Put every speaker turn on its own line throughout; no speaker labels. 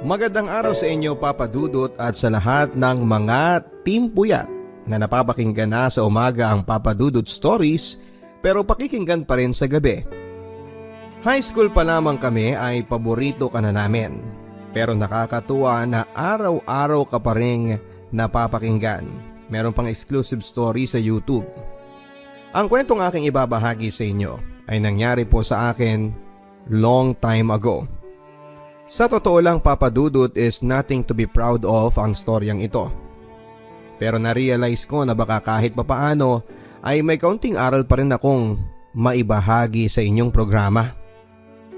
Magandang araw sa inyo, Papa Dudut, at sa lahat ng mga Team Puyat na napapakinggan na sa umaga ang Papa Dudut Stories pero pakikinggan pa rin sa gabi. High school pa lamang kami ay paborito ka na namin, pero nakakatuwa na araw-araw ka pa rin napapakinggan. Meron pang exclusive story sa YouTube. Ang kwentong aking ibabahagi sa inyo ay nangyari po sa akin long time ago. Sa totoo lang, Papa Dudut, is nothing to be proud of ang storyang ito. Pero na-realize ko na baka kahit papaano ay may kaunting aral pa rin akong maibahagi sa inyong programa.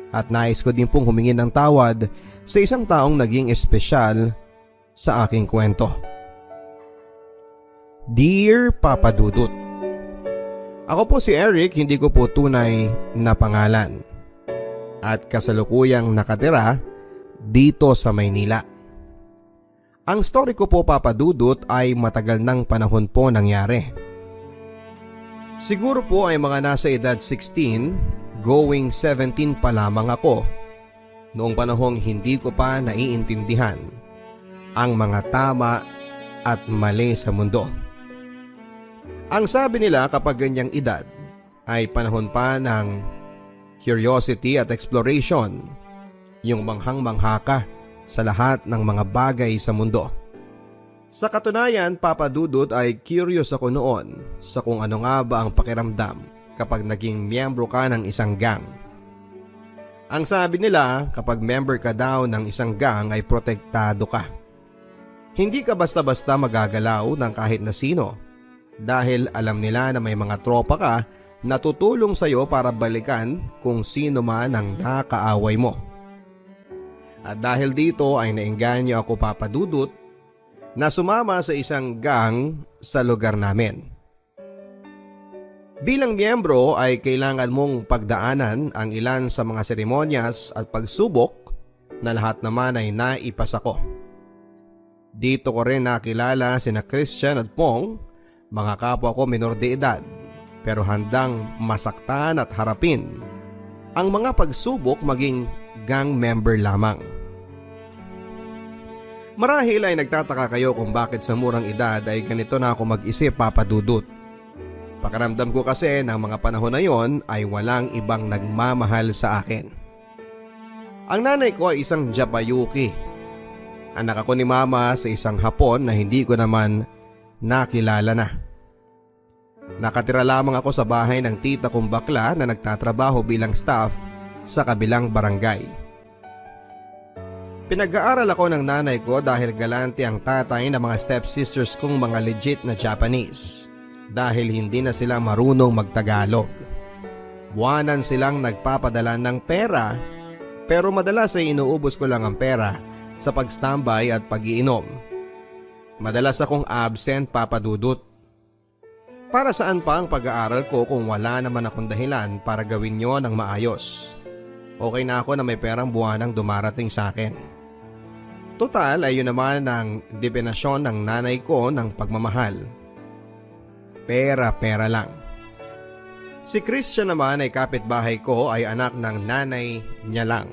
At nais ko din pong humingi ng tawad sa isang taong naging espesyal sa aking kwento. Dear Papa Dudut, ako po si Eric, hindi ko po tunay na pangalan. At kasalukuyang nakatira dito sa Maynila. Ang story ko po, Papa Dudut, ay matagal ng panahon po nangyari. Siguro po ay mga nasa edad 16, going 17 pa lamang ako. Noong panahong hindi ko pa naiintindihan ang mga tama at mali sa mundo. Ang sabi nila kapag ganyang edad ay panahon pa ng curiosity at exploration, yung manghang-mangha ka sa lahat ng mga bagay sa mundo. Sa katunayan, Papa Dudut, ay curious ako noon sa kung ano nga ba ang pakiramdam kapag naging miyembro ka ng isang gang. Ang sabi nila, kapag member ka daw ng isang gang ay protektado ka. Hindi ka basta-basta magagalaw ng kahit na sino dahil alam nila na may mga tropa ka na tutulong sa'yo para balikan kung sino man ang nakaaway mo. At dahil dito ay naengganyo ako, Papa Dudut, na sumama sa isang gang sa lugar namin. Bilang miyembro ay kailangan mong pagdaanan ang ilan sa mga seremonyas at pagsubok na lahat naman ay naipasa ko. Dito ko rin nakilala sina Christian at Pong, mga kapwa ko menor de edad, pero handang masaktan at harapin ang mga pagsubok maging gang member lamang. Marahil ay nagtataka kayo kung bakit sa murang edad ay ganito na ako mag-isip, Papa Dudut. Pakiramdam ko kasi ng mga panahon na yon ay walang ibang nagmamahal sa akin. Ang nanay ko ay isang Japayuki. Anak ako ni Mama sa isang Hapon na hindi ko naman nakilala na. Nakatira lamang ako sa bahay ng tita kong bakla na nagtatrabaho bilang staff sa kabilang barangay. Pinag-aaral ako ng nanay ko dahil galante ang tatay ng mga stepsisters kong mga legit na Japanese dahil hindi na sila marunong magtagalog. Buwanan silang nagpapadala ng pera pero madalas ay inuubos ko lang ang pera sa pag-standby at pag-iinom. Madalas akong absent, Papa Dudut. Para saan pa ang pag-aaral ko kung wala naman akong dahilan para gawin yon ng maayos? Okay na ako na may perang buwanang dumarating sa akin. Total ay yun naman ang depenasyon ng nanay ko ng pagmamahal. Pera-pera lang. Si Christian naman ay kapitbahay ko, ay anak ng nanay niya lang.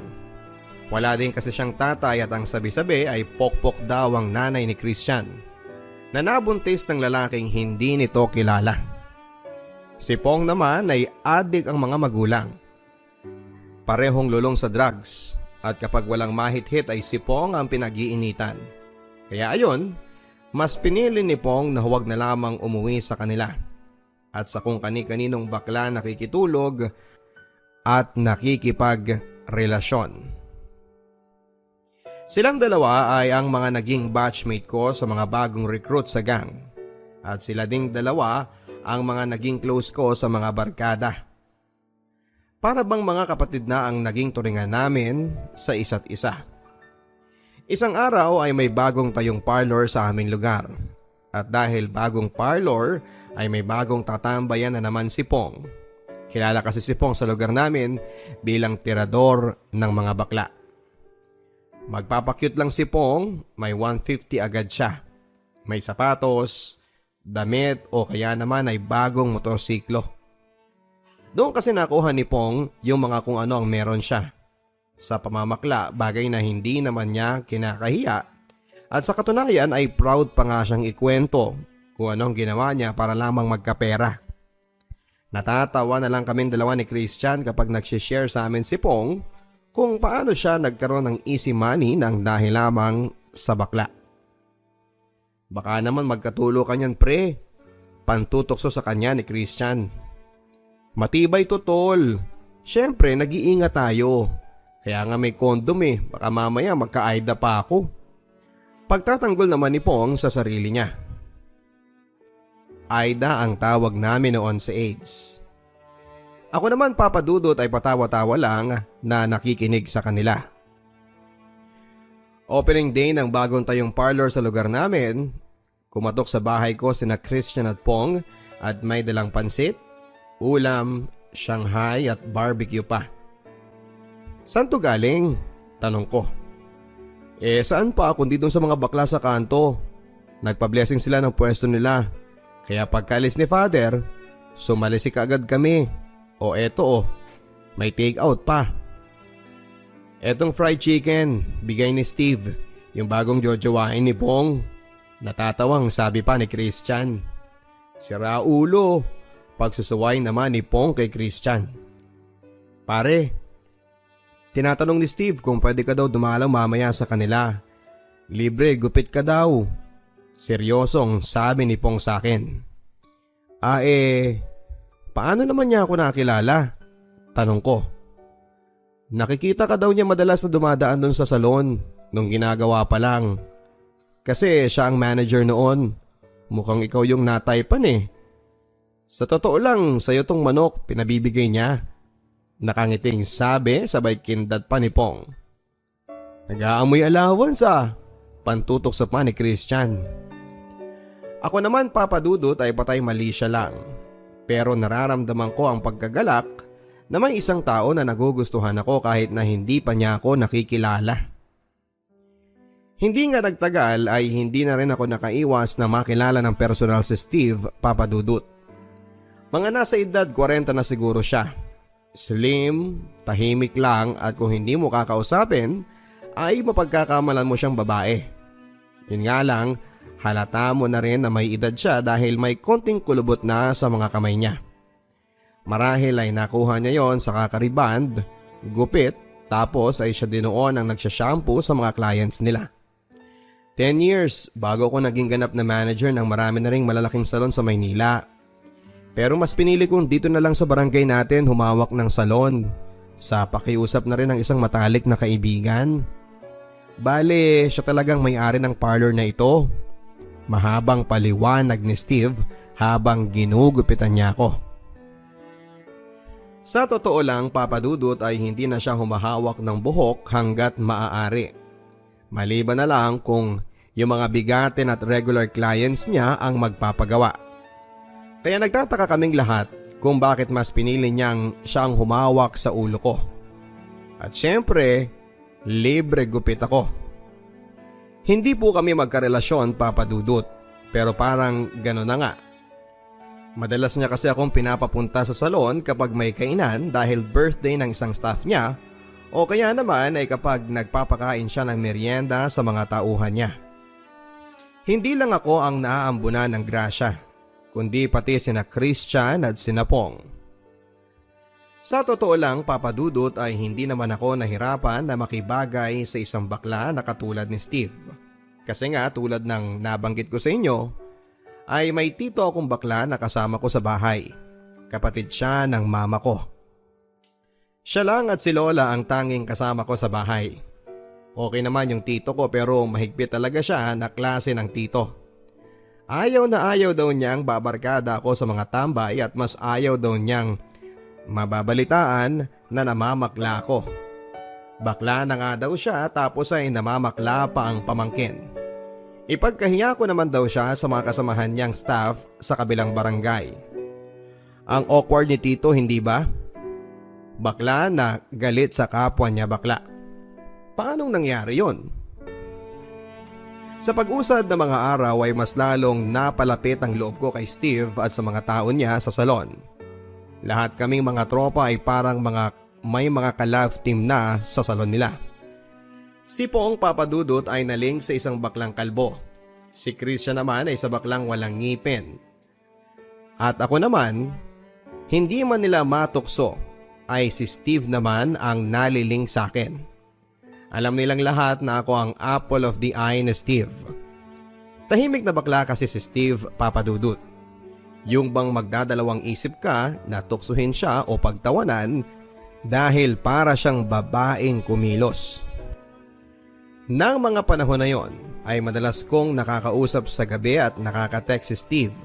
Wala din kasi siyang tatay at ang sabi-sabi ay pokpok daw ang nanay ni Christian na nabuntis ng lalaking hindi nito kilala. Si Pong naman ay adik ang mga magulang. Parehong lulong sa drugs at kapag walang mahit-hit ay si Pong ang pinag-iinitan. Kaya ayon, mas pinili ni Pong na huwag na lamang umuwi sa kanila at sa kung kani-kaninong bakla nakikitulog at nakikipagrelasyon. Silang dalawa ay ang mga naging batchmate ko sa mga bagong recruit sa gang at sila ding dalawa ang mga naging close ko sa mga barkada. Para bang mga kapatid na ang naging turingan namin sa isa't isa. Isang araw ay may bagong tayong parlor sa aming lugar. At dahil bagong parlor ay may bagong tatambayan na naman si Pong. Kilala kasi si Pong sa lugar namin bilang tirador ng mga bakla. Magpapakyut lang si Pong, may 150 agad siya. May sapatos, damit o kaya naman ay bagong motorsiklo. Doon kasi nakuha ni Pong yung mga kung ano ang meron siya. sa pamamakla, bagay na hindi naman niya kinakahiya, at sa katunayan ay proud pa nga siyang ikwento kung anong ginawa niya para lamang magkapera. Natatawa na lang kaming dalawa ni Christian kapag nagsishare sa amin si Pong kung paano siya nagkaroon ng easy money nang dahil lamang sa bakla. Baka naman magkatulo kanyan pre, pantutokso sa kanya ni Christian. Matibay to tol, syempre nag-iingat tayo. Kaya nga may condom baka mamaya magka-aida pa ako. Pagtatanggol naman ni Pong sa sarili niya. Aida ang tawag namin noon sa AIDS. Ako naman papadudot ay patawa-tawa lang na nakikinig sa kanila. Opening day ng bagong tayong parlor sa lugar namin, kumatok sa bahay ko sina Christian at Pong at may dalang pansit, ulam, Shanghai at barbecue pa. Saan to galing? Tanong ko. Saan pa kundi dun sa mga bakla sa kanto. Nagpa-blessing sila ng pwesto nila. Kaya pagkalis ni Father, sumalisi kaagad kami. O eto may take out pa. Etong fried chicken, bigay ni Steve, yung bagong jojowain ni Pong. Natatawang sabi pa ni Christian. Sira ulo, pagsusuway naman ni Pong kay Christian. Pare, tinatanong ni Steve kung pwede ka daw dumalaw mamaya sa kanila. Libre, gupit ka daw. Seryosong sabi ni Pong sa akin. Paano naman niya ako nakilala? Tanong ko. Nakikita ka daw niya madalas na dumadaan dun sa salon nung ginagawa pa lang. Kasi siya ang manager noon. Mukhang ikaw yung nataypan Sa totoo lang, sa'yo tong manok pinabibigay niya. Nakangiting sabi sabay kindat pa ni Pong. Nag-aamoy allowance pantutok sa pa ni Christian. Ako naman papadudot ay patay mali siya lang. Pero nararamdaman ko ang pagkagalak na may isang tao na nagugustuhan ako kahit na hindi pa niya ako nakikilala. Hindi nga nagtagal ay hindi na rin ako nakaiwas na makilala ng personal si Steve, papadudot. Mga nasa edad 40 na siguro siya. Slim, tahimik lang at kung hindi mo kakausapin ay mapagkakamalan mo siyang babae. Yun nga lang, halata mo na rin na may edad siya dahil may konting kulubot na sa mga kamay niya. Marahil ay nakuha niya yon sa kakariband, gupit, tapos ay siya din noon ang nagsashampoo sa mga clients nila. 10 years bago ko naging ganap na manager ng marami na ring malalaking salon sa Maynila. Pero mas pinili kong dito na lang sa barangay natin humawak ng salon. Sa pakiusap na rin ng isang matalik na kaibigan. Bale, siya talagang may-ari ng parlor na ito. Mahabang paliwanag ni Steve habang ginugupitan niya ako. Sa totoo lang, papadudot ay hindi na siya humahawak ng buhok hanggat maaari. Maliban na lang kung yung mga bigatin at regular clients niya ang magpapagawa. Kaya nagtataka kaming lahat kung bakit mas pinili niyang siyang humawak sa ulo ko. At syempre, libre gupit ako. Hindi po kami magkarelasyon, papadudot, pero parang gano'n na nga. Madalas niya kasi akong pinapapunta sa salon kapag may kainan dahil birthday ng isang staff niya o kaya naman ay kapag nagpapakain siya ng merienda sa mga tauhan niya. Hindi lang ako ang naaambunan ng grasya, kundi pati sina Christian at sina Pong. Sa totoo lang, papadudot, ay hindi naman ako nahirapan na makibagay sa isang bakla na katulad ni Steve. Kasi nga tulad ng nabanggit ko sa inyo, ay may tito akong bakla na kasama ko sa bahay. Kapatid siya ng mama ko. Siya lang at si Lola ang tanging kasama ko sa bahay. Okay naman yung tito ko pero mahigpit talaga siya na klase ng tito. Ayaw na ayaw daw niyang babarkada ako sa mga tambay at mas ayaw daw niyang mababalitaan na namamakla ko. Bakla na nga daw siya tapos ay namamakla pa ang pamangkin. Ipagkahiya ko naman daw siya sa mga kasamahan niyang staff sa kabilang barangay. Ang awkward ni Tito, hindi ba? Bakla na galit sa kapwa niya bakla. Paanong nangyari yon? Sa pag-usad ng mga araw ay mas lalong napalapit ang loob ko kay Steve at sa mga tao niya sa salon. Lahat kaming mga tropa ay parang mga may mga ka-love team na sa salon nila. Si Pong Papadudot ay naling sa isang baklang kalbo. Si Christian naman ay sa baklang walang ngipin. At ako naman, hindi man nila matukso, ay si Steve naman ang naliling sa akin. Alam nilang lahat na ako ang apple of the eye ni Steve. Tahimik na bakla kasi si Steve Papadudut. Yung bang magdadalawang isip ka na tuksuhin siya o pagtawanan dahil para siyang babaeng kumilos. Nang mga panahon na yon ay madalas kong nakakausap sa gabi at nakaka-text si Steve.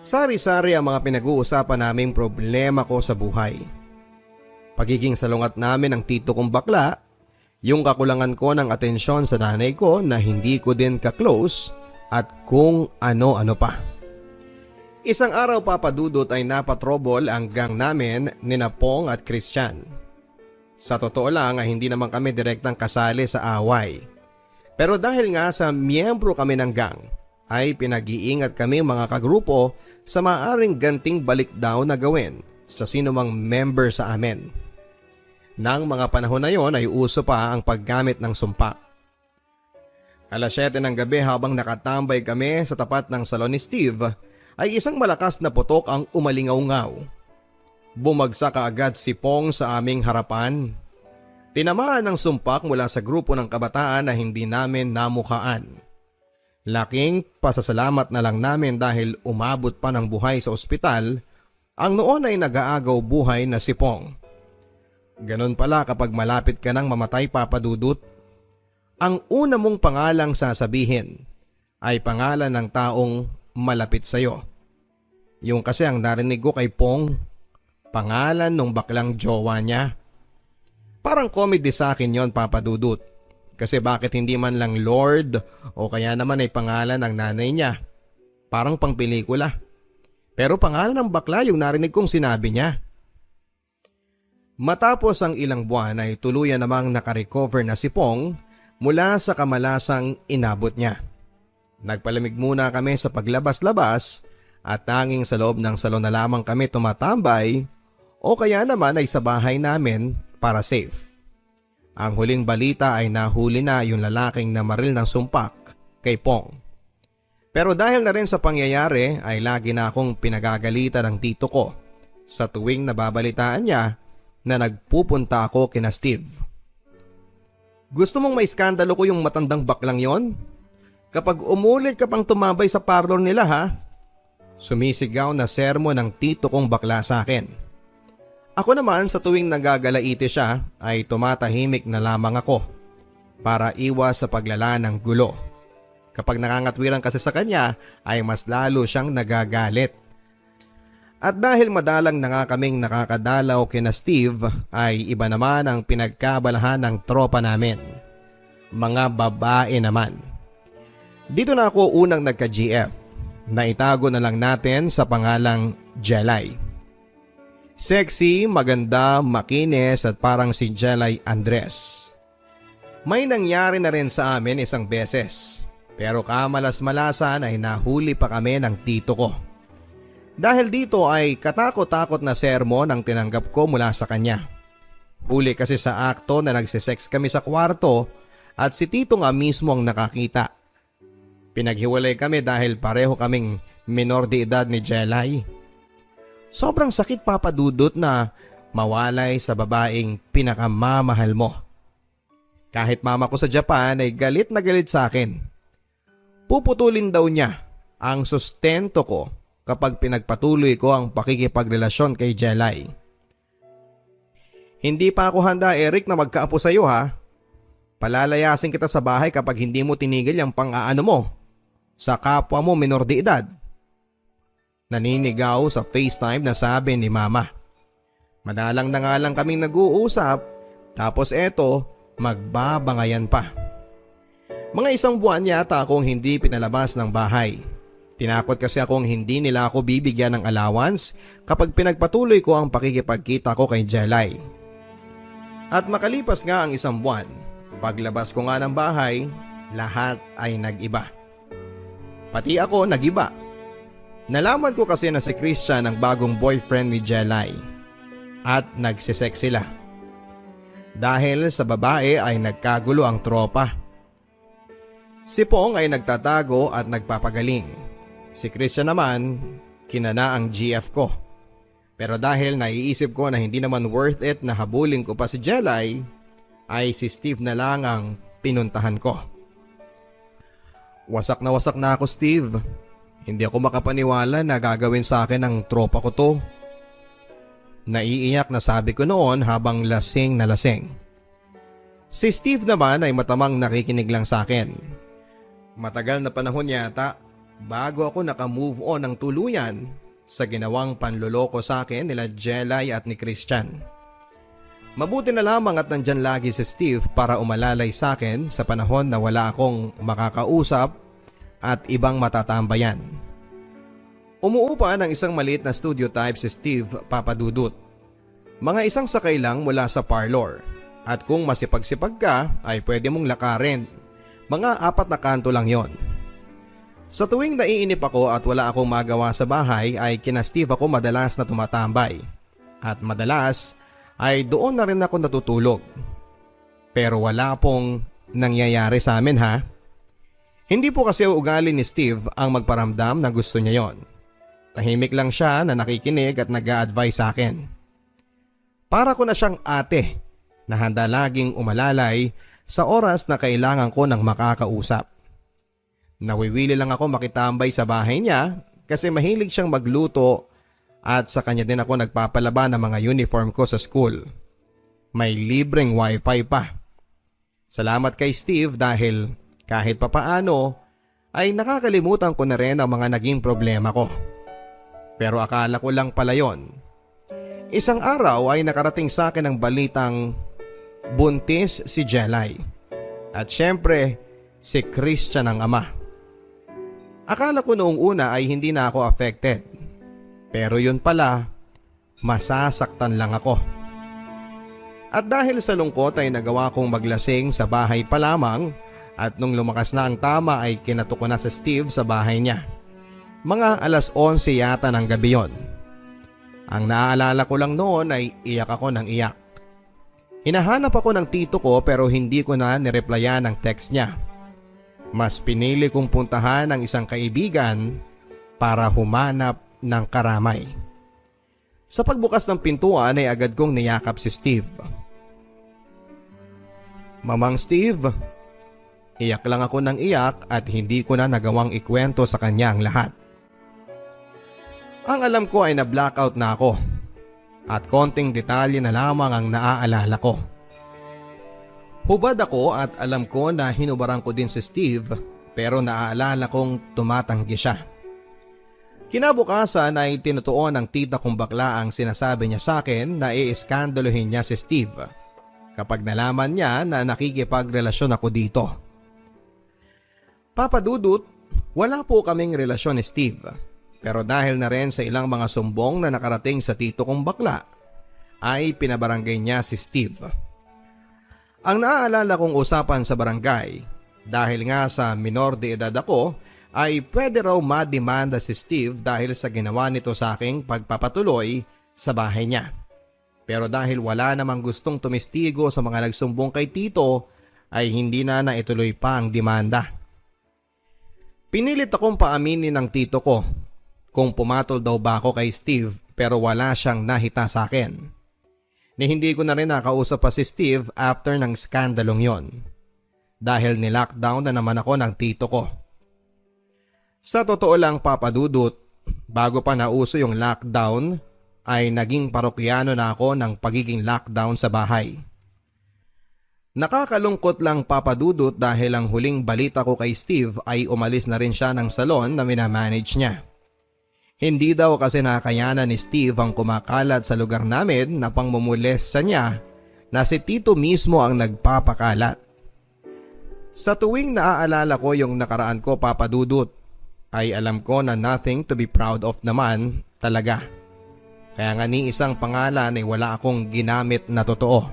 Sari-sari ang mga pinag-uusapan naming problema ko sa buhay. Pagiging salungat namin ng tito kong bakla, yung kakulangan ko ng atensyon sa nanay ko na hindi ko din ka-close at kung ano-ano pa. Isang araw Papadudot ay napatrobol ang gang namin ni Pong at Christian. Sa totoo lang ay hindi naman kami direktang kasali sa away. Pero dahil nga sa miyembro kami ng gang, ay pinag-iingat kami mga kagrupo sa maaaring ganting balik daw na gawin sa sinumang member sa amin. Nang mga panahon na yon ay uso pa ang paggamit ng sumpak. Alas 7 ng gabi habang nakatambay kami sa tapat ng salon ni Steve, ay isang malakas na putok ang umalingaw-ngaw. Bumagsak kaagad si Pong sa aming harapan. Tinamaan ng sumpak mula sa grupo ng kabataan na hindi namin namukhaan. Laking pasasalamat na lang namin dahil umabot pa ng buhay sa ospital ang noon ay nag-aagaw buhay na si Pong. Ganon pala kapag malapit ka nang mamatay Papadudut. Ang una mong pangalang sasabihin ay pangalan ng taong malapit sa'yo. Yung kasi ang narinig ko kay Pong, pangalan nung baklang jowa niya. Parang comedy sa akin yon Papadudut. Kasi bakit hindi man lang Lord o kaya naman ay pangalan ng nanay niya. Parang pang pelikula. Pero pangalan ng bakla yung narinig kong sinabi niya. Matapos ang ilang buwan ay tuluyan namang nakarecover na si Pong mula sa kamalasang inabot niya. Nagpalamig muna kami sa paglabas-labas at tanging sa loob ng salon na lamang kami tumatambay o kaya naman ay sa bahay namin para safe. Ang huling balita ay nahuli na yung lalaking namaril ng sumpak kay Pong. Pero dahil na rin sa pangyayari ay lagi na akong pinagagalitan ng tito ko sa tuwing nababalitaan niya na nagpupunta ako kina Steve. Gusto mong may skandalo ko yung matandang baklang yon? Kapag umulit ka pang tumambay sa parlor nila ha? Sumisigaw na sermo ng tito kong bakla sa akin. Ako naman sa tuwing nagagalaiti siya ay tumatahimik na lamang ako para iwas sa paglala ng gulo. Kapag nakangatwiran kasi sa kanya ay mas lalo siyang nagagalit. At dahil madalang na nga kaming nakakadalaw kina Steve ay iba naman ang pinagkabalahan ng tropa namin. Mga babae naman. Dito na ako unang nagka-GF na itago na lang natin sa pangalang Jelay. Sexy, maganda, makinis at parang si Jelay Andres. May nangyari na rin sa amin isang beses pero kamalas-malasan ay nahuli pa kami ng tito ko. Dahil dito ay katakot-takot na sermon ang tinanggap ko mula sa kanya. Huli kasi sa akto na nagsisex kami sa kwarto at si tito nga mismo ang nakakita. Pinaghiwalay kami dahil pareho kaming minor de edad ni Jelay. Sobrang sakit Papadudot na mawalay sa babaeng pinakamamahal mo. Kahit mama ko sa Japan ay galit na galit sa akin. Puputulin daw niya ang sustento ko kapag pinagpatuloy ko ang pakikipagrelasyon kay Jelay. Hindi pa ako handa Eric na magkaapo sa iyo ha. Palalayasin kita sa bahay kapag hindi mo tinigil yung pang-aano mo sa kapwa mo minor de edad. Naninigaw sa FaceTime na sabi ni mama. Madalang na nga lang kaming nag-uusap tapos eto magbabangayan pa. Mga isang buwan yata akong hindi pinalabas ng bahay. Tinakot kasi akong hindi nila ako bibigyan ng allowance kapag pinagpatuloy ko ang pakikipagkita ko kay Jelay. At makalipas nga ang isang buwan, paglabas ko nga ng bahay, lahat ay nag-iba. Pati ako nag-iba. Nalaman ko kasi na si Christian ang bagong boyfriend ni Jelay. at nagsisex sila. Dahil sa babae ay nagkagulo ang tropa. Si Pong ay nagtatago at nagpapagaling. Si Christian naman, kinana ang GF ko. Pero dahil naiisip ko na hindi naman worth it na habulin ko pa si Jelay, ay si Steve na lang ang pinuntahan ko. Wasak na ako, Steve. Hindi ako makapaniwala na gagawin sa akin ng tropa ko to. Naiiyak na sabi ko noon habang lasing na lasing. Si Steve naman ay matamang nakikinig lang sa akin. Matagal na panahon yata bago ako nakamove on ng tuluyan sa ginawang panloloko sa akin nila Jelay at ni Christian. Mabuti na lamang at nandyan lagi si Steve para umalalay sa akin sa panahon na wala akong makakausap at ibang matatambayan. Umuupa ng isang maliit na studio type si Steve, Papadudut. Mga isang sakay lang mula sa parlor at kung masipag-sipag ka ay pwede mong lakarin. Mga 4 na kanto lang yon. Sa tuwing naiinip ako at wala akong magawa sa bahay ay kina Steve ako madalas na tumatambay. At madalas ay doon na rin ako natutulog. Pero wala pong nangyayari sa amin ha. Hindi po kasi ugali ni Steve ang magparamdam na gusto niya yon. Tahimik lang siya na nakikinig at nag-a-advise sa akin. Para ko na siyang ate na handa laging umalalay sa oras na kailangan ko ng makakausap. Nawiwili lang ako makitambay sa bahay niya kasi mahilig siyang magluto at sa kanya din ako nagpapalaba ng mga uniform ko sa school. May libreng wifi pa. Salamat kay Steve dahil kahit papaano ay nakakalimutan ko na rin ang mga naging problema ko. Pero akala ko lang pala yon. Isang araw ay nakarating sa akin ang balitang buntis si Jelay. At syempre, si Christian ang ama. Akala ko noong una ay hindi na ako affected. Pero yun pala, masasaktan lang ako. At dahil sa lungkot ay nagawa kong maglasing sa bahay pa lamang at nung lumakas na ang tama ay kinato ko na sa Steve sa bahay niya. Mga 11:11 yata ng gabi yon. Ang naaalala ko lang noon ay iyak ako ng iyak. Hinahanap ako ng tito ko pero hindi ko na nireplyan ang text niya. Mas pinili kong puntahan ang isang kaibigan para humanap ng karamay. Sa pagbukas ng pintuan ay agad kong niyakap si Steve. Mamang Steve, iyak lang ako ng iyak at hindi ko na nagawang ikwento sa kanya ang lahat. Ang alam ko ay na-blackout na ako at konting detalye na lamang ang naaalala ko. Hubad ako at alam ko na hinubaran ko din si Steve pero naaalala kong tumatanggi siya. Kinabukasan ay tinutuon ng tita kong bakla ang sinasabi niya sa akin na iiskandalohin niya si Steve kapag nalaman niya na nakikipagrelasyon ako dito. Papadudut, wala po kaming relasyon ni Steve. Pero dahil na rin sa ilang mga sumbong na nakarating sa tito kong bakla, ay pinabarangay niya si Steve. Ang naaalala kong usapan sa barangay, dahil nga sa minor de edad ako, ay pwede raw mademanda si Steve dahil sa ginawa nito sa aking pagpapatuloy sa bahay niya. Pero dahil wala namang gustong tumistigo sa mga nagsumbong kay tito, ay hindi na naituloy pa ang demanda. Pinilit akong paaminin ng tito ko kung pumatol daw ba ako kay Steve pero wala siyang nahita sa akin. Ni hindi ko na rin nakausap pa si Steve after ng skandalong yon. Dahil ni-lockdown na naman ako ng tito ko. Sa totoo lang Papadudut, bago pa nauso yung lockdown ay naging parokyano na ako ng pagiging lockdown sa bahay. Nakakalungkot lang Papadudut dahil ang huling balita ko kay Steve ay umalis na rin siya ng salon na minamanage niya. Hindi daw kasi nakayanan ni Steve ang kumakalat sa lugar namin na pangmumulestya niya na si tito mismo ang nagpapakalat. Sa tuwing naaalala ko yung nakaraan ko Papadudut, ay alam ko na nothing to be proud of naman talaga. Kaya nga ni isang pangalan ay wala akong ginamit na totoo.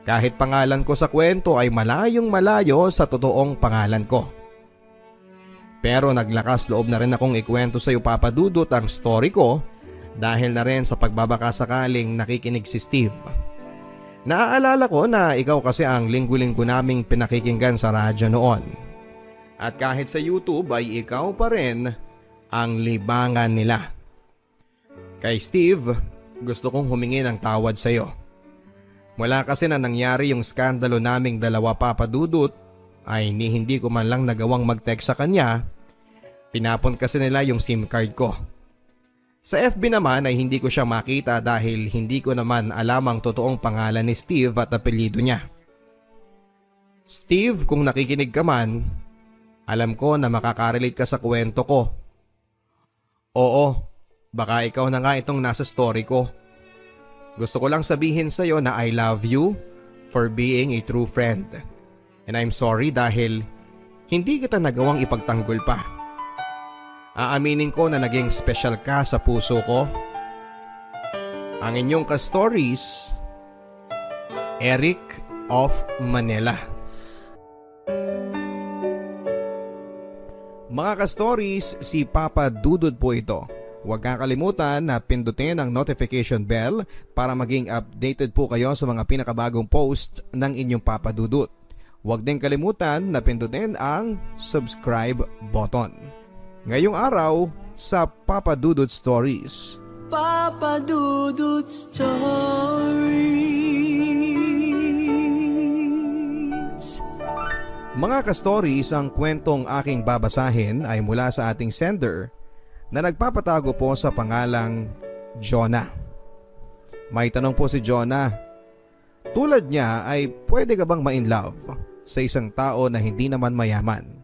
Kahit pangalan ko sa kwento ay malayong malayo sa totoong pangalan ko. Pero naglakas loob na rin akong ikwento sa iyo Papadudut ang story ko Dahil na rin sa pagbabakasakaling nakikinig si Steve. Naaalala ko na ikaw kasi ang linggo-linggo naming pinakikinggan sa radyo noon. At kahit sa YouTube ay ikaw pa rin ang libangan nila. Kay Steve, gusto kong humingi ng tawad sa iyo. Mula kasi na nangyari yung skandalo naming dalawa, Papa Dudut, ay hindi ko man lang nagawang mag-text sa kanya. Tinapon kasi nila yung SIM card ko. Sa FB naman ay hindi ko siya makita dahil hindi ko naman alam ang totoong pangalan ni Steve at apelyido niya. Steve, kung nakikinig ka man, alam ko na makakarelate ka sa kwento ko. Oo, baka ikaw na nga itong nasa story ko. Gusto ko lang sabihin sa iyo na I love you for being a true friend. And I'm sorry dahil hindi kita nagawang ipagtanggol pa. Aaminin ko na naging special ka sa puso ko. Ang inyong ka-stories, Eric of Manila. Mga ka-stories, si Papa Dudut po ito. Huwag kakalimutan na pindutin ang notification bell para maging updated po kayo sa mga pinakabagong post ng inyong Papa Dudut. Huwag din kalimutan na pindutin ang subscribe button. Ngayong araw sa Papa Dudut Stories.
Papa Dudut Stories.
Mga ka-stories, ang kwentong aking babasahin ay mula sa ating sender na nagpapatago po sa pangalang Jonah. May tanong po si Jonah. Tulad niya ay pwede ka bang ma-in love sa isang tao na hindi naman mayaman?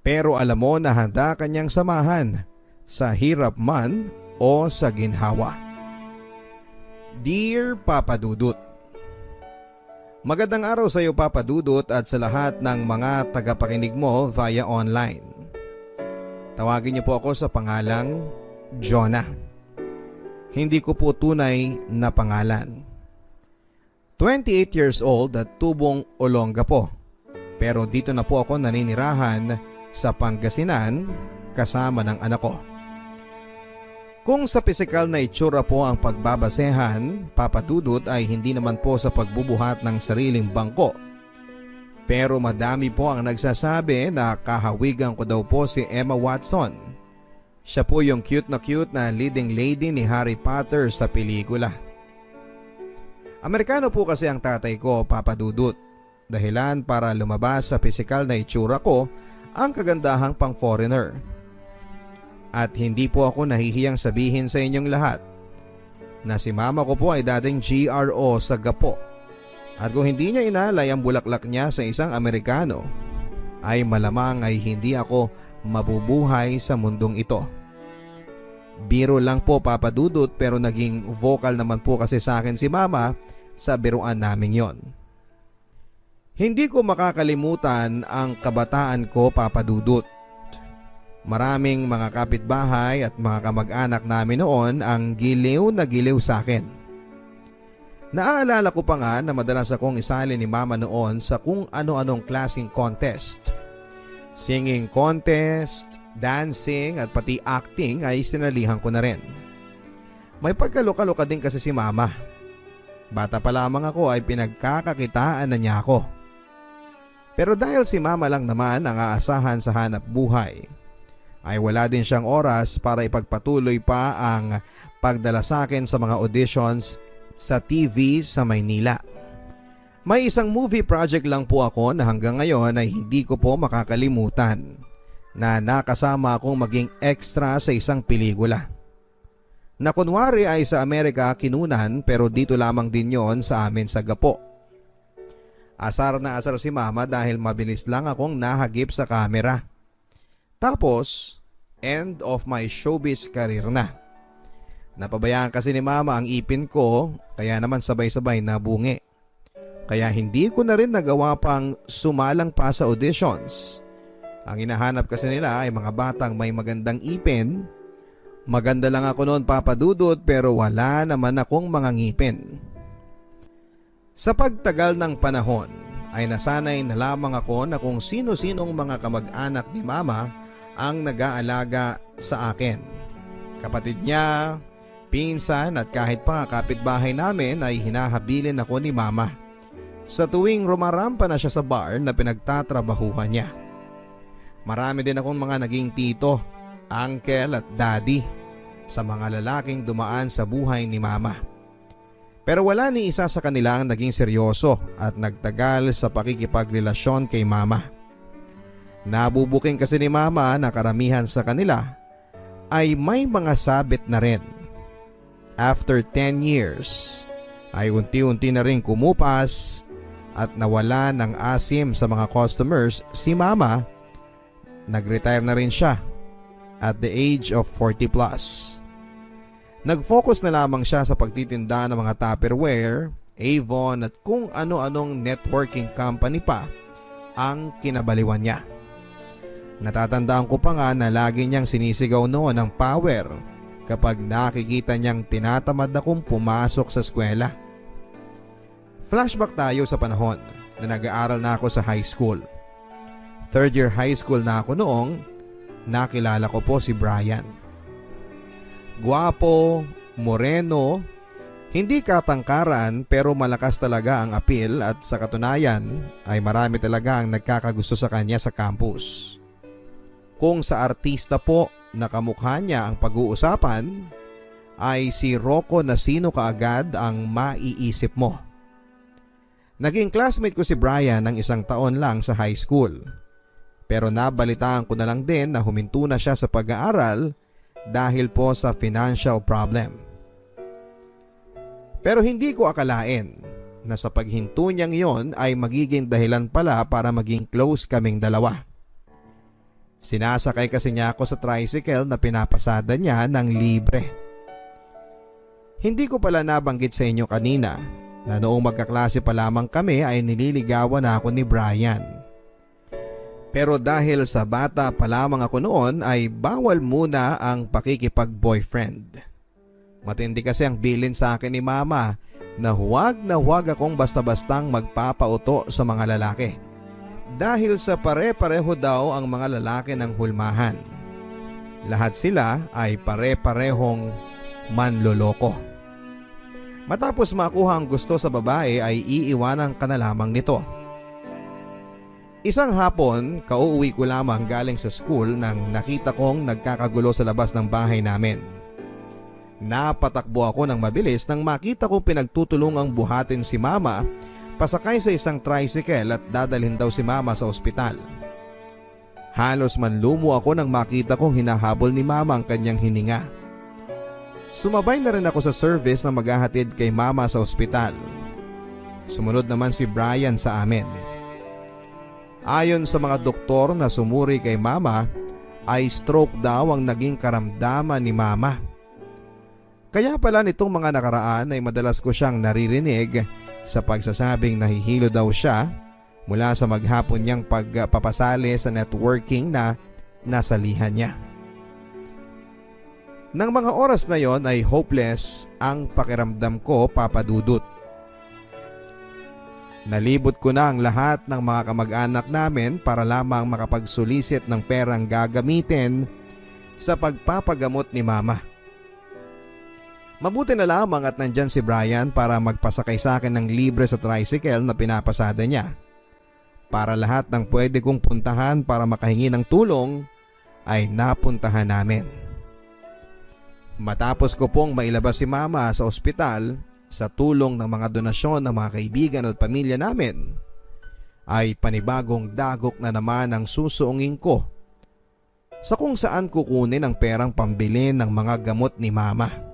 Pero alam mo na handa kanyang samahan sa hirap man o sa ginhawa. Dear Papa Dudut, magandang araw sa iyo Papa Dudut at sa lahat ng mga tagapakinig mo via online. Tawagin niyo po ako sa pangalang Jonah. Hindi ko po tunay na pangalan. 28 years old at tubong Olonga po. Pero dito na po ako naninirahan sa Pangasinan kasama ng anak ko. Kung sa pisikal na itsura po ang pagbabasehan, Papa Dudut, ay hindi naman po sa pagbubuhat ng sariling bangko. Pero madami po ang nagsasabi na kahawigan ko daw po si Emma Watson. Siya po yung cute na leading lady ni Harry Potter sa pelikula. Amerikano po kasi ang tatay ko, Papa Dudut. Dahilan para lumabas sa pisikal na itsura ko ang kagandahang pang foreigner. At hindi po ako nahihiyang sabihin sa inyong lahat na si mama ko po ay dating GRO sa Gapo. At kung hindi niya inalay ang bulaklak niya sa isang Amerikano, ay malamang ay hindi ako mabubuhay sa mundong ito. Biro lang po Papa Dudut, pero naging vocal naman po kasi sa akin si mama sa biruan namin yon. Hindi ko makakalimutan ang kabataan ko, Papa Dudut. Maraming mga kapitbahay at mga kamag-anak namin noon ang giliw na giliw sa akin. Naaalala ko pa nga na madalas akong isali ni mama noon sa kung ano-anong klaseng contest. Singing contest, dancing at pati acting ay sinalihan ko na rin. May pagkaloka-loka din kasi si mama. Bata pa lamang ako ay pinagkakakitaan na niya ako. Pero dahil si mama lang naman ang aasahan sa hanap buhay, ay wala din siyang oras para ipagpatuloy pa ang pagdala sa akin sa mga auditions sa TV sa Maynila. May isang movie project lang po ako na hanggang ngayon ay hindi ko po makakalimutan, na nakasama akong maging extra sa isang pelikula. Na kunwari ay sa Amerika kinunan, pero dito lamang din yon sa amin sa Gapo. Asar na asar si mama dahil mabilis lang akong nahagip sa kamera. Tapos, end of my showbiz career na. Napabayaan kasi ni mama ang ipin ko, kaya naman sabay-sabay nabungi. Kaya hindi ko na rin nagawa pang sumalang pa sa auditions. Ang hinahanap kasi nila ay mga batang may magandang ipin. Maganda lang ako noon, Papa Dudut, pero wala naman akong mga ngipin. Sa pagtagal ng panahon ay nasanay na lamang ako na kung sino-sinong mga kamag-anak ni mama ang nag-aalaga sa akin. Kapatid niya, Pinsan at kahit pa kapitbahay namin ay hinahabilin ako ni mama sa tuwing rumarampa na siya sa bar na pinagtatrabahuhan niya. Marami din akong mga naging tito, uncle at daddy sa mga lalaking dumaan sa buhay ni mama. Pero wala ni isa sa kanila ang naging seryoso at nagtagal sa pakikipagrelasyon kay mama. Nabubuking kasi ni mama na karamihan sa kanila ay may mga sabit na rin. After 10 years ay unti-unti na rin kumupas at nawala ng asim sa mga customers si mama. Nag-retire na rin siya at the age of 40 plus. Nag-focus na lamang siya sa pagtitinda ng mga Tupperware, Avon at kung ano-anong networking company pa ang kinabaliwan niya. Natatandaan ko pa nga na lagi niyang sinisigaw noon ng power kapag nakikita niyang tinatamad akong pumasok sa eskwela. Flashback tayo sa panahon na nag-aaral na ako sa high school. Third year high school na ako noong nakilala ko po si Brian. Guwapo, moreno, hindi katangkaran pero malakas talaga ang appeal at sa katunayan ay marami talaga ang nagkakagusto sa kanya sa campus. Kung sa artista po na kamukha niya ang pag-uusapan ay si Rocco na sino kaagad ang maiisip mo. Naging classmate ko si Brian ng 1 taon lang sa high school. Pero nabalitaan ko na lang din na huminto na siya sa pag-aaral dahil po sa financial problem. Pero hindi ko akalain na sa paghinto niyang iyon ay magiging dahilan pala para maging close kaming dalawa. Sinasakay kasi niya ako sa tricycle na pinapasada niya ng libre. Hindi ko pala nabanggit sa inyo kanina na noong magkaklase pa lamang kami ay nililigawan na ako ni Brian. Pero dahil sa bata pa lamang ako noon ay bawal muna ang pakikipag-boyfriend. Matindi kasi ang bilin sa akin ni mama na huwag akong basta-bastang magpapauto sa mga lalaki. Dahil sa pare-pareho daw ang mga lalaki ng hulmahan. Lahat sila ay pare-parehong manloloko. Matapos makuha ang gusto sa babae ay iiwanan ka na lamang nito. Isang hapon, kauuwi ko lamang galing sa school nang nakita kong nagkakagulo sa labas ng bahay namin. Napatakbo ako ng mabilis nang makita kong pinagtutulungang buhatin si mama pasakay sa isang tricycle at dadalhin daw si mama sa ospital. Halos manlumo ako nang makita kong hinahabol ni mama ang kanyang hininga. Sumabay na rin ako sa service na maghahatid kay mama sa ospital. Sumunod naman si Brian sa amin. Ayon sa mga doktor na sumuri kay mama, ay stroke daw ang naging karamdaman ni mama. Kaya pala nitong mga nakaraan ay madalas ko siyang naririnig sa pagsasabing nahihilo daw siya mula sa maghapon niyang pagpapasali sa networking na nasalihan niya. Nang mga oras na yon ay hopeless ang pakiramdam ko, Papa Dudut. Nalibot ko na ang lahat ng mga kamag-anak namin para lamang makapagsulisit ng perang gagamitin sa pagpapagamot ni mama. Mabuti na lamang at nandyan si Brian para magpasakay sa akin ng libre sa tricycle na pinapasada niya. Para lahat ng pwede kong puntahan para makahingi ng tulong ay napuntahan namin. Matapos ko pong mailabas si mama sa ospital sa tulong ng mga donasyon ng mga kaibigan at pamilya namin, ay panibagong dagok na naman ang susuungin ko sa kung saan kukunin ang perang pambili ng mga gamot ni mama.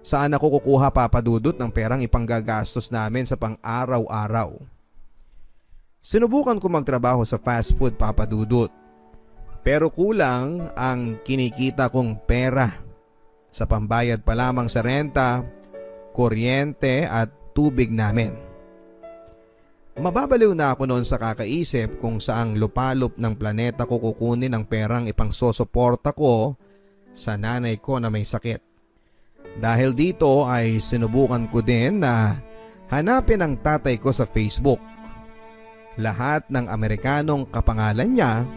Saan ako kukuha, Papa Dudut, ng perang ipanggagastos namin sa pang-araw-araw? Sinubukan ko magtrabaho sa fast food, Papa Dudut, pero kulang ang kinikita kong pera sa pambayad pa lamang sa renta, kuryente at tubig namin. Mababaliw na ako noon sa kakaisip kung saang lupalop ng planeta ko kukunin ang perang ipangsosuporta ko sa nanay ko na may sakit. Dahil dito ay sinubukan ko din na hanapin ang tatay ko sa Facebook. Lahat ng Amerikanong kapangalan niya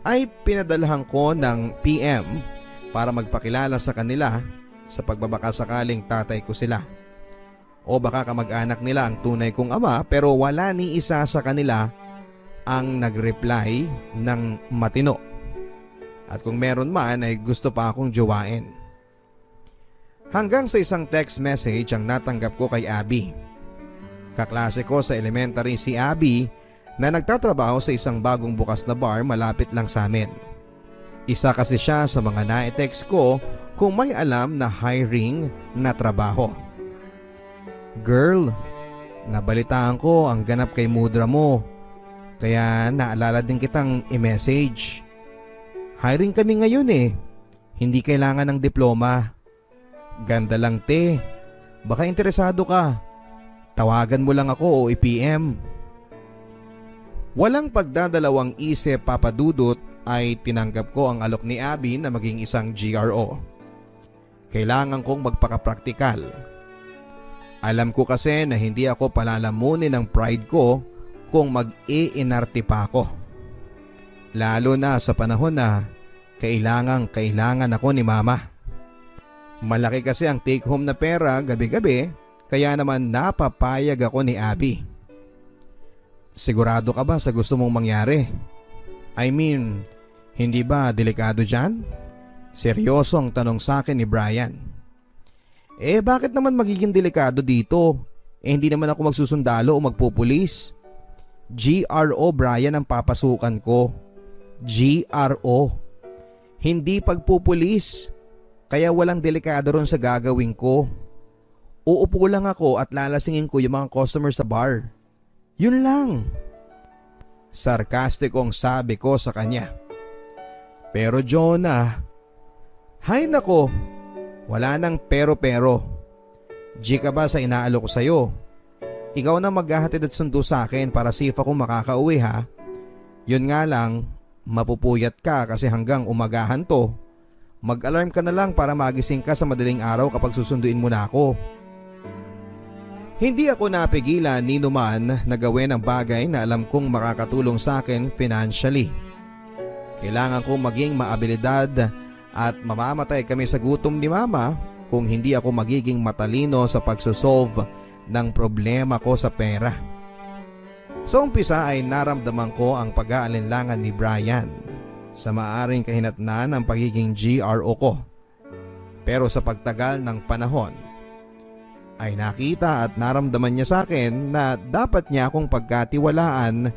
ay pinadalahan ko ng PM para magpakilala sa kanila sa pagbabakasakaling tatay ko sila. O baka kamag-anak nila ang tunay kong ama pero wala ni isa sa kanila ang nag-reply ng matino. At kung meron man ay gusto pa akong jowain. Hanggang sa isang text message ang natanggap ko kay Abby. Kaklase ko sa elementary si Abby na nagtatrabaho sa isang bagong bukas na bar malapit lang sa amin. Isa kasi siya sa mga na-text ko kung may alam na hiring na trabaho. Girl, nabalitaan ko ang ganap kay Mudra mo. Kaya naalala din kitang i-message. Hiring kami ngayon eh. Hindi kailangan ng diploma. Ganda lang te. Baka interesado ka. Tawagan mo lang ako o i-PM. Walang pagdadalawang isip papadudot ay tinanggap ko ang alok ni Abby na maging isang GRO. Kailangan kong magpakapraktikal. Alam ko kasi na hindi ako palalamunin ng pride ko kung mag-iinarte pa ako. Lalo na sa panahon na kailangan ako ni mama. Malaki kasi ang take home na pera gabi-gabi kaya naman napapayag ako ni Abby. Sigurado ka ba sa gusto mong mangyari? I mean, hindi ba delikado dyan? Seryosong tanong sa akin ni Brian. Bakit naman magiging delikado dito? Hindi naman ako magsusundalo o magpupulis. GRO Brian ang papasukan ko. GRO. Hindi pagpupulis. Kaya walang delikado ron sa gagawin ko. Uupo lang ako at lalasingin ko yung mga customer sa bar. Yun lang. Sarkastikong sabi ko sa kanya. Pero Jonah, hay nako, wala nang pero. G ka ba sa inaalok ko sa'yo? Ikaw na maghahatid at sundo sa akin para safe ako makakauwi ha. Yun nga lang, mapupuyat ka kasi hanggang umagahan to. Mag-alarm ka na lang para magising ka sa madaling araw kapag susunduin mo na ako. Hindi ako napigilan ni numan na gawin ang bagay na alam kong makakatulong sa akin financially. Kailangan kong maging maabilidad at mamamatay kami sa gutom ni mama kung hindi ako magiging matalino sa pagsosolve ng problema ko sa pera. Sa umpisa ay naramdaman ko ang pag-aalinlangan ni Brian sa maaring kahinatnan ng pagiging GRO ko. Pero sa pagtagal ng panahon ay nakita at naramdaman niya sa akin na dapat niya akong pagkatiwalaan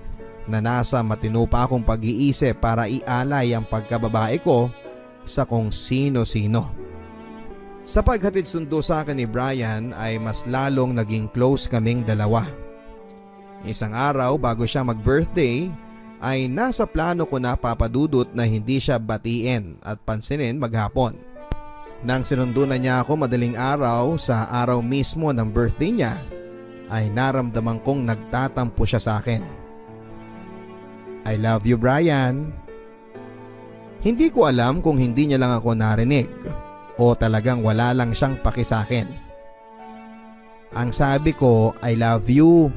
na nasa matino pa akong pag-iisip para ialay ang pagkababae ko sa kung sino-sino. Sa paghatid sundo sa akin ni Brian ay mas lalong naging close kaming dalawa. Isang araw bago siya mag-birthday ay nasa plano ko na papadudot na hindi siya batiin at pansinin maghapon. Nang sinundo na niya ako madaling araw sa araw mismo ng birthday niya ay naramdaman kong nagtatampo siya sa akin. I love you Brian. Hindi ko alam kung hindi niya lang ako narinig o talagang wala lang siyang paki sa akin. Ang sabi ko I love you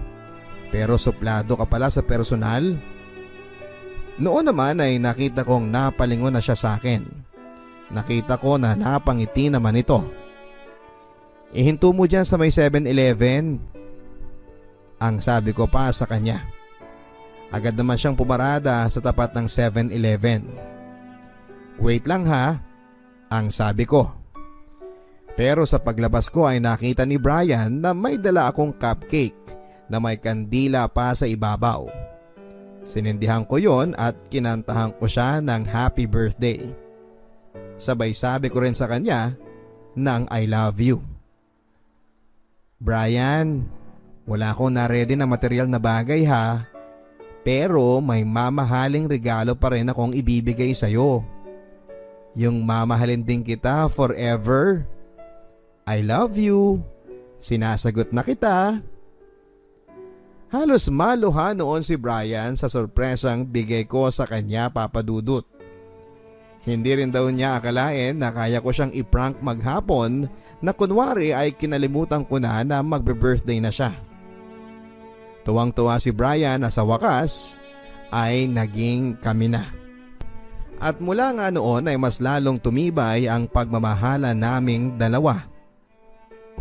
pero suplado ka pala sa personal. Noon naman ay nakita kong napalingon na siya sa akin. Nakita ko na napangiti naman ito. Ihinto mo dyan sa may 7-Eleven. Ang sabi ko pa sa kanya. Agad naman siyang pumarada sa tapat ng 7-Eleven. Wait lang ha, ang sabi ko. Pero sa paglabas ko ay nakita ni Brian na may dala akong cupcake na may kandila pa sa ibabaw. Sinindihan ko yon at kinantahan ko siya ng happy birthday. Sabay sabi ko rin sa kanya ng I love you. Brian, wala akong na-ready na material na bagay ha. Pero may mamahaling regalo pa rin akong ibibigay sa'yo. Yung mamahalin din kita forever. I love you. Sinasagot na kita. Halos maluha noon si Brian sa sorpresang bigay ko sa kanya papadudot. Hindi rin daw niya akalain na kaya ko siyang i-prank maghapon na kunwari ay kinalimutan ko na magbe-birthday na siya. Tuwang-tuwa si Brian na sa wakas ay naging kami na. At mula nga noon ay mas lalong tumibay ang pagmamahala naming dalawa.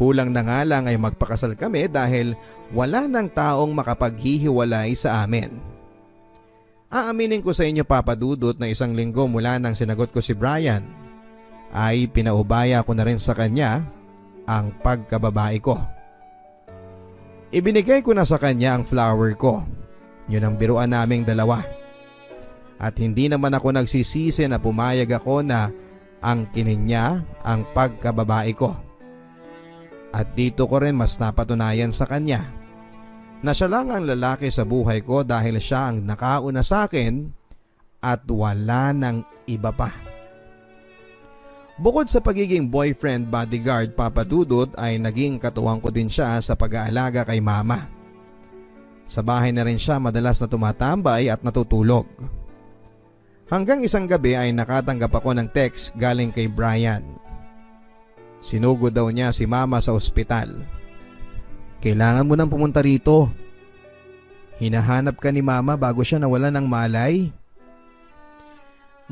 Kulang na nga lang ay magpakasal kami dahil wala nang taong makapaghihiwalay sa amin. Aaminin ko sa inyo, Papa Dudut, na 1 linggo mula nang sinagot ko si Brian ay pinaubaya ko na rin sa kanya ang pagkababae ko. Ibinigay ko na sa kanya ang flower ko. Yun ang biruan naming dalawa. At hindi naman ako nagsisisi na pumayag ako na angkinin niya ang pagkababae ko. At dito ko rin mas napatunayan sa kanya na siya lang ang lalaki sa buhay ko dahil siya ang nakauna sa akin at wala nang iba pa. Bukod sa pagiging boyfriend bodyguard, Papa Dudut, ay naging katuwang ko din siya sa pag-aalaga kay mama. Sa bahay na rin siya madalas na tumatambay at natutulog. Hanggang isang gabi ay nakatanggap ako ng text galing kay Brian. Sinugod daw niya si mama sa ospital. Kailangan mo nang pumunta rito. Hinahanap ka ni mama bago siya nawalan ng malay.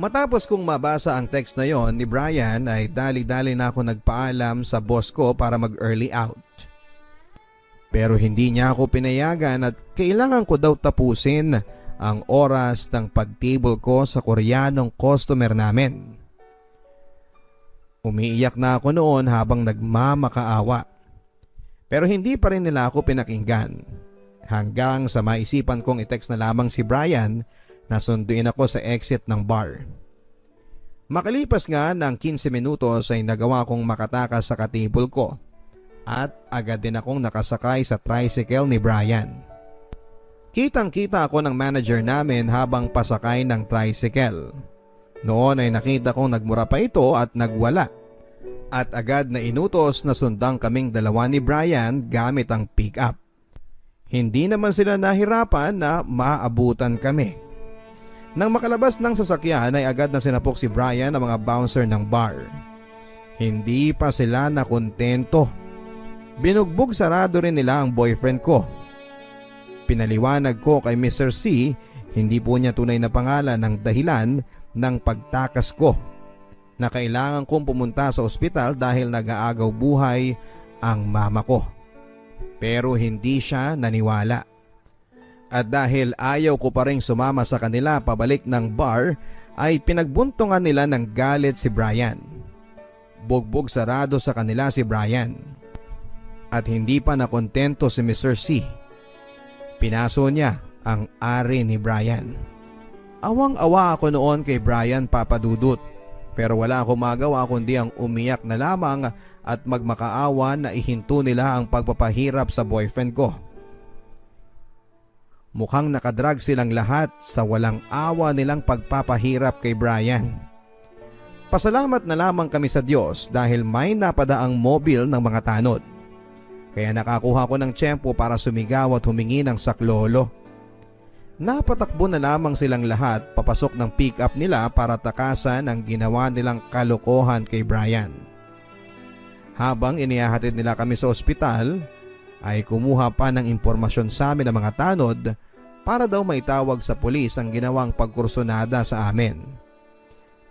Matapos kong mabasa ang text na yon ni Brian ay dali-dali na ako nagpaalam sa boss ko para mag-early out. Pero hindi niya ako pinayagan at kailangan ko daw tapusin ang oras ng pag-table ko sa Koreanong customer namin. Umiiyak na ako noon habang nagmamakaawa. Pero hindi pa rin nila ako pinakinggan. Hanggang sa maisipan kong i-text na lamang si Brian na sunduin ako sa exit ng bar. Makalipas nga ng 15 minutos ay nagawa kong makatakas sa katable ko at agad din akong nakasakay sa tricycle ni Brian. Kitang-kita ako ng manager namin habang pasakay ng tricycle. Noon ay nakita kong nagmura pa ito at nagwala. At agad na inutos na sundang kaming dalawa ni Brian gamit ang pick-up. Hindi naman sila nahirapan na maabutan kami. Nang makalabas ng sasakyan ay agad na sinapok si Brian ang mga bouncer ng bar. Hindi pa sila nakontento. Binugbog sarado rin nila ang boyfriend ko. Pinaliwanag ko kay Mr. C, hindi po niya tunay na pangalan ng dahilan ng pagtakas ko, na kailangan kong pumunta sa ospital dahil nag-aagaw buhay ang mama ko. Pero hindi siya naniwala. At dahil ayaw ko pa rin sumama sa kanila pabalik ng bar, ay pinagbuntungan nila ng galit si Brian. Bugbog sarado sa kanila si Brian. At hindi pa nakontento si Mr. C. Pinaso niya ang ari ni Brian. Awang-awa ako noon kay Brian, Papa Dudut, pero wala akong magawa kundi ang umiyak na lamang at magmakaawa na ihinto nila ang pagpapahirap sa boyfriend ko. Mukhang nakadrag silang lahat sa walang awa nilang pagpapahirap kay Brian. Pasalamat na lamang kami sa Diyos dahil may napadaang mobil ng mga tanod. Kaya nakakuha ko ng tiyempo para sumigaw at humingi ng saklolo. Napatakbo na lamang silang lahat papasok ng pick-up nila para takasan ang ginawa nilang kalokohan kay Brian. Habang inihahatid nila kami sa ospital, ay kumuha pa ng impormasyon sa amin ng mga tanod para daw maitawag sa pulis ang ginawang pagkursunada sa amin.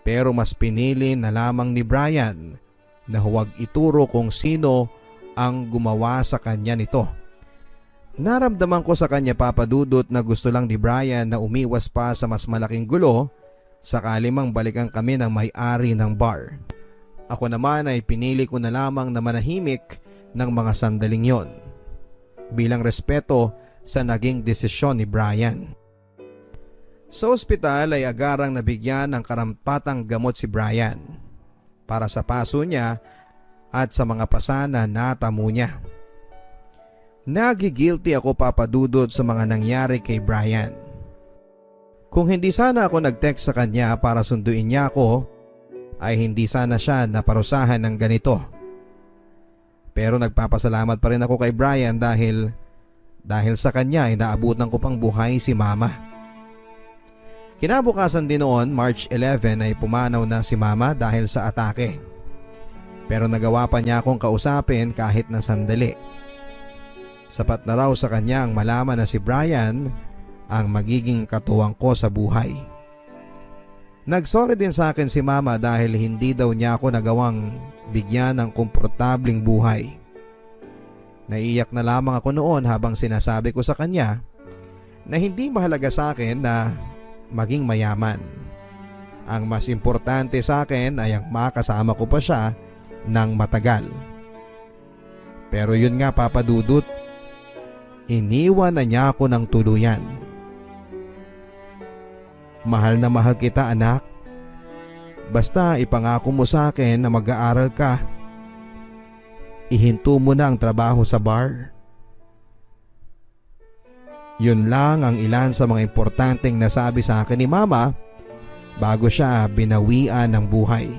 Pero mas pinili na lamang ni Brian na huwag ituro kung sino ang gumawa sa kanya nito. Naramdaman ko sa kanya, Papa Dudut, na gusto lang ni Brian na umiwas pa sa mas malaking gulo sakali mang balikan kami ng may-ari ng bar. Ako naman ay pinili ko na lamang na manahimik ng mga sandaling yon, bilang respeto sa naging desisyon ni Brian. Sa ospital ay agarang nabigyan ng karampatang gamot si Brian para sa paso niya at sa mga pasana na natamo niya. Nagigilty ako, Papa Dudut, sa mga nangyari kay Brian. Kung hindi sana ako nag-text sa kanya para sunduin niya ako, ay hindi sana siya naparusahan ng ganito. Pero nagpapasalamat pa rin ako kay Brian dahil sa kanya ay naabutan ko pang buhay si mama. Kinabukasan din noon, March 11, ay pumanaw na si mama dahil sa atake. Pero nagawa pa niya akong kausapin kahit na sandali. Sapat na raw sa kanya ang malaman na si Brian ang magiging katuwang ko sa buhay. Nagsorry din sa akin si mama dahil hindi daw niya ako nagawang bigyan ng komportabling buhay. Naiiyak na lamang ako noon habang sinasabi ko sa kanya na hindi mahalaga sa akin na maging mayaman. Ang mas importante sa akin ay ang makasama ko pa siya ng matagal. Pero yun nga, Papa Dudut, iniwan na niya ako ng tuluyan. Mahal na mahal kita, anak. Basta ipangako mo sa akin na mag-aaral ka. Ihinto mo na ang trabaho sa bar. Yun lang ang ilan sa mga importanteng nasabi sa akin ni Mama bago siya binawian ng buhay.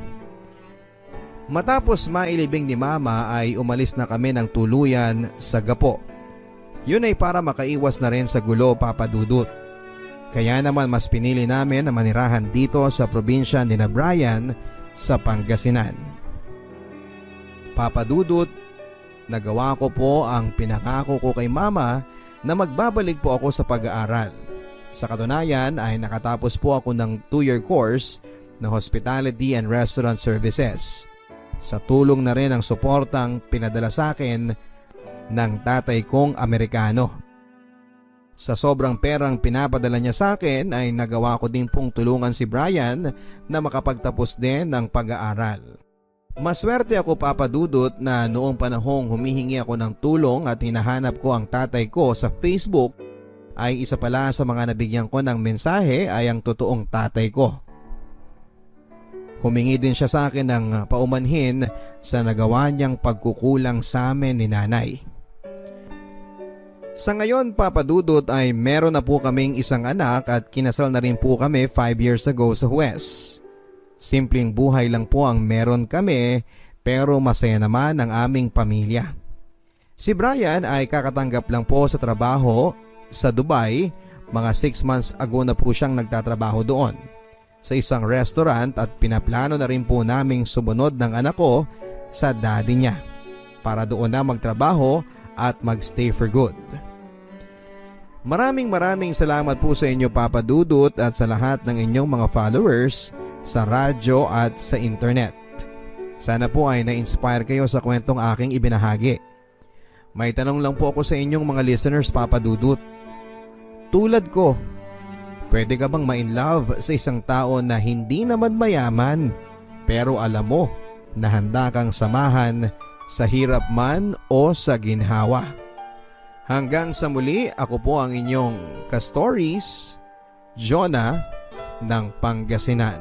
Matapos mailibing ni Mama ay umalis na kami ng tuluyan sa Gapo. Yun ay para makaiwas na rin sa gulo, Papa Dudut. Kaya naman mas pinili namin na manirahan dito sa probinsya ni na Brian sa Pangasinan. Papa Dudut, nagawa ko po ang pinangako ko kay Mama na magbabalik po ako sa pag-aaral. Sa katunayan ay nakatapos po ako ng 2-year course na Hospitality and Restaurant Services. Sa tulong na rin ang suportang pinadala sa akin ng tatay kong Amerikano. Sa sobrang perang pinapadala niya sa akin ay nagawa ko din pong tulungan si Brian na makapagtapos din ng pag-aaral. Maswerte ako, Papa Dudut, na noong panahong humihingi ako ng tulong at hinahanap ko ang tatay ko sa Facebook ay isa pala sa mga nabigyan ko ng mensahe ay ang totoong tatay ko. Humingi din siya sa akin ng paumanhin sa nagawa niyang pagkukulang sa amin ni nanay. Sa ngayon, Papa Dudut, ay meron na po kaming isang anak at kinasal na rin po kami 5 years ago sa Huwes. Simpleng buhay lang po ang meron kami pero masaya naman ang aming pamilya. Si Brian ay kakatanggap lang po sa trabaho sa Dubai. Mga 6 months ago na po siyang nagtatrabaho doon sa isang restaurant at pinaplano na rin po naming sumunod ng anak ko sa daddy niya para doon na magtrabaho at magstay for good. Maraming salamat po sa inyo, Papa Dudut, at sa lahat ng inyong mga followers sa radyo at sa internet. Sana po ay na-inspire kayo sa kwentong aking ibinahagi. May tanong lang po ako sa inyong mga listeners, Papa Dudut. Tulad ko, pwede ka bang ma-inlove sa isang tao na hindi naman mayaman pero alam mo na handa kang samahan sa hirap man o sa ginhawa? Hanggang sa muli, ako po ang inyong ka-stories, Jonah ng Pangasinan.